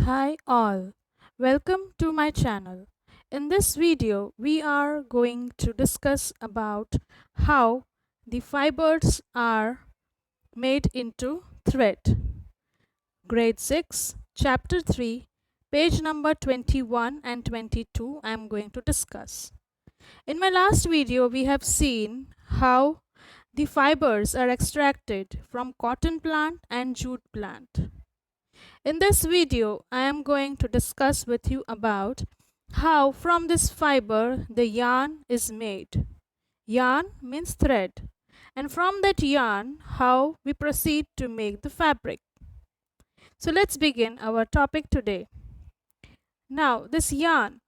Hi all, welcome to my channel. In this video, we are going to discuss about how the fibers are made into thread. Grade 6, Chapter 3, page number 21 and 22 I am going to discuss. In my last video, we have seen how the fibers are extracted from cotton plant and jute plant. In this video, I am going to discuss with you about how from this fiber the yarn is made. Yarn means thread, and from that yarn how we proceed to make the fabric. So let's begin our topic today. Now this yarn,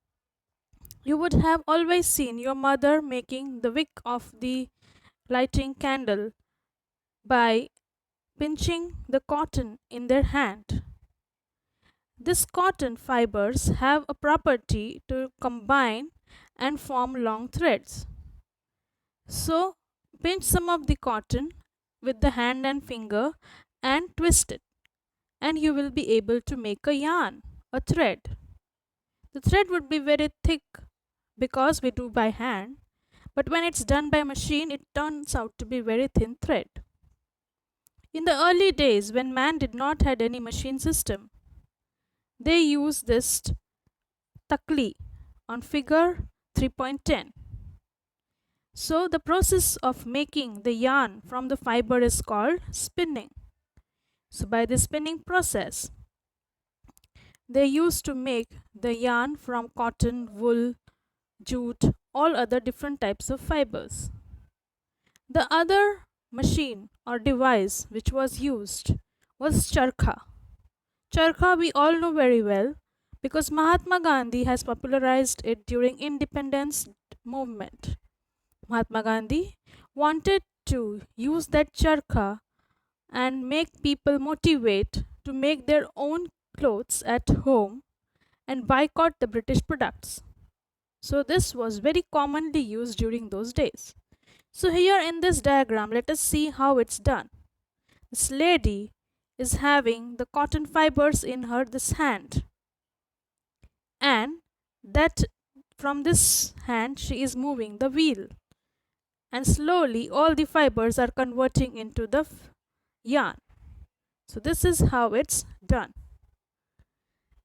you would have always seen your mother making the wick of the lighting candle by pinching the cotton in their hand. These cotton fibers have a property to combine and form long threads. So, pinch some of the cotton with the hand and finger and twist it, and you will be able to make a yarn, a thread. The thread would be very thick because we do by hand, but when it's done by machine, it turns out to be very thin thread. In the early days, when man did not had any machine system, they used this takli on figure 3.10. So the process of making the yarn from the fiber is called spinning. So by the spinning process, they used to make the yarn from cotton, wool, jute, all other different types of fibers. The other machine or device which was used was charkha. Charkha we all know very well because Mahatma Gandhi has popularized it during independence movement. Mahatma Gandhi wanted to use that charkha and make people motivate to make their own clothes at home and boycott the British products. So this was very commonly used during those days. So here in this diagram, let us see how it's done. This lady is having the cotton fibers in her this hand, and that from this hand she is moving the wheel, and slowly all the fibers are converting into the yarn. So this is how it's done.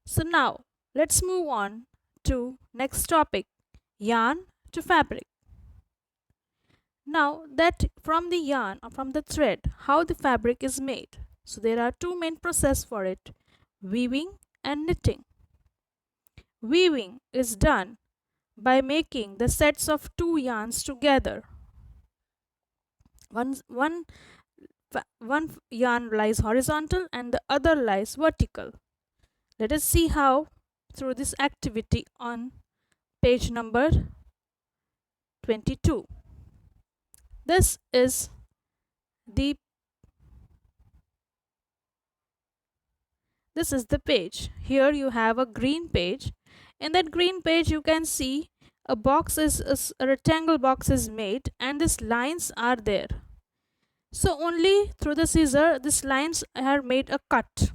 So now let's move on to next topic, yarn to fabric. Now that from the yarn or from the thread how the fabric is made. So there are two main processes for it, weaving and knitting. Weaving is done by making the sets of two yarns together. One yarn lies horizontal and the other lies vertical. Let us see how through this activity on page number 22. This is the page. Here you have a green page. In that green page you can see a rectangle box is made and these lines are there. So only through the scissor these lines are made a cut,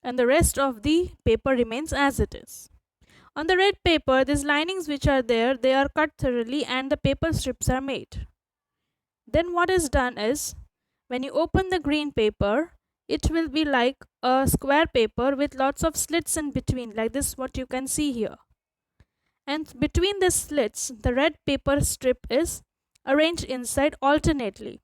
and the rest of the paper remains as it is. On the red paper, these linings which are there, they are cut thoroughly and the paper strips are made. Then what is done is, when you open the green paper, it will be like a square paper with lots of slits in between, like this what you can see here. And between the slits, the red paper strip is arranged inside alternately.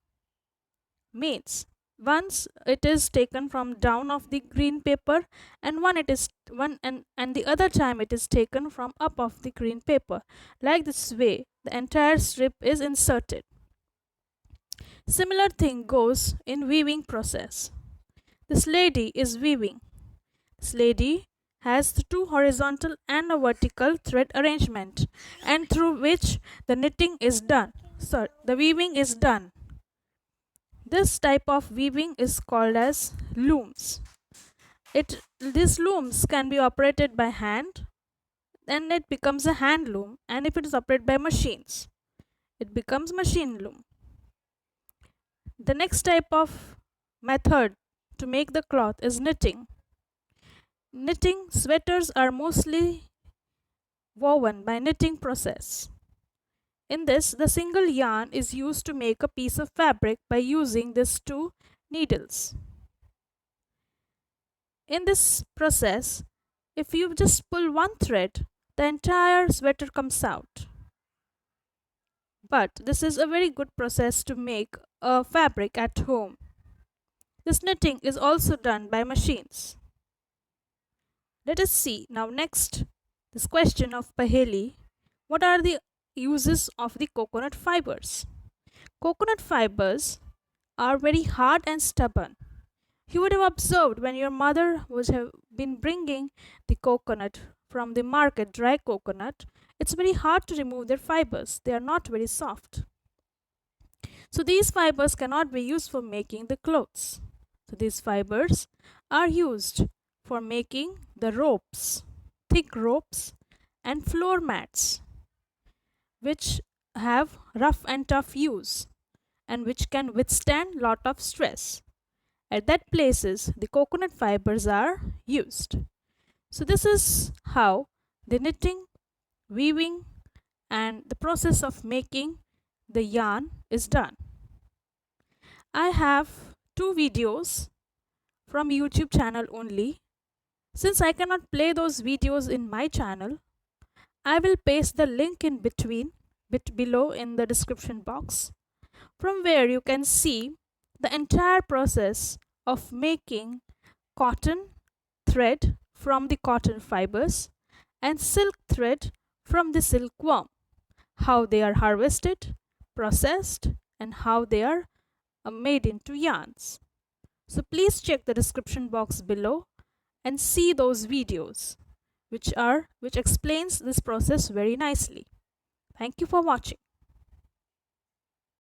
Means once it is taken from down of the green paper, and the other time it is taken from up of the green paper. Like this way the entire strip is inserted. Similar thing goes in weaving process. This lady is weaving. This lady has the two horizontal and a vertical thread arrangement, and through which the knitting is done. So the weaving is done. This type of weaving is called as looms. These looms can be operated by hand, then it becomes a hand loom, and if it is operated by machines, it becomes machine loom. The next type of method to make the cloth is knitting. knitting sweaters are mostly woven by knitting process. In this, the single yarn is used to make a piece of fabric by using these two needles. In this process, if you just pull one thread, the entire sweater comes out. But this is a very good process to make a fabric at home. This knitting is also done by machines. Let us see now next this question of Paheli. What are the uses of the coconut fibers? Coconut fibers are very hard and stubborn. You would have observed when your mother would have been bringing the coconut from the market, dry coconut, it's very hard to remove their fibers. They are not very soft. So these fibers cannot be used for making the clothes. So these fibers are used for making the ropes, thick ropes and floor mats, which have rough and tough use and which can withstand lot of stress. At that places, the coconut fibers are used. So this is how the knitting, weaving and the process of making the yarn is done. I have two videos from YouTube channel only. Since I cannot play those videos in my channel, I will paste the link in between, below in the description box, from where you can see the entire process of making cotton thread from the cotton fibers and silk thread from the silkworm, how they are harvested, processed and how they are made into yarns. So please check the description box below and see those videos which explains this process very nicely. Thank you for watching.